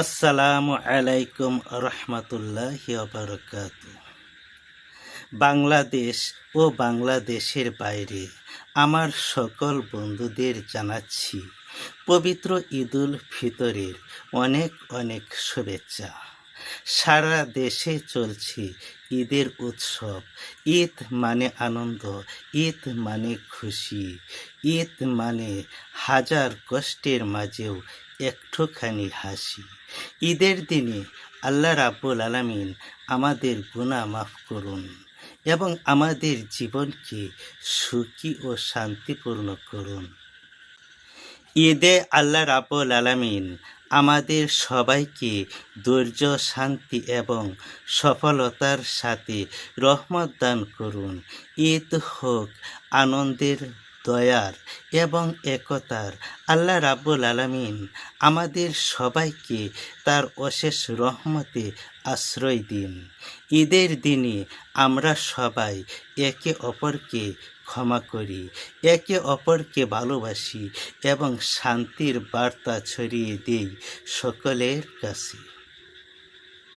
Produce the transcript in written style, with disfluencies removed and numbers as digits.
আসসালামু আলাইকুম রহমতুল্লাহি বারাকাতু। বাংলাদেশ ও বাংলাদেশের বাইরে আমার সকল বন্ধুদের জানাচ্ছি পবিত্র ঈদুল ফিতরের অনেক অনেক শুভেচ্ছা। সারা দেশে চলছে ঈদের উৎসব। ঈদ মানে আনন্দ, ঈদ মানে খুশি, ঈদ মানে হাজার কষ্টের মাঝেও একটুখানি হাসি। ঈদের দিনে আল্লাহ রাব্বুল আলামিন আমাদের গুনাহ মাফ করুন এবং আমাদের জীবনকে সুখী ও শান্তিপূর্ণ করুন। ঈদে আল্লাহ রাব্বুল আলামিন আমাদের সবাইকে ধৈর্য, শান্তি এবং সফলতার সাথে রহমত দান করুন। ঈদ হোক আনন্দের, দয়ার এবং একতার। আল্লাহ রাব্বুল আলামিন আমাদের সবাইকে তার অশেষ রহমতে আশ্রয় দিন। ঈদের দিনে আমরা সবাই একে অপরকে ক্ষমা করি, একে অপরকে ভালোবাসি এবং শান্তির বার্তা ছড়িয়ে দেই সকলের কাছে।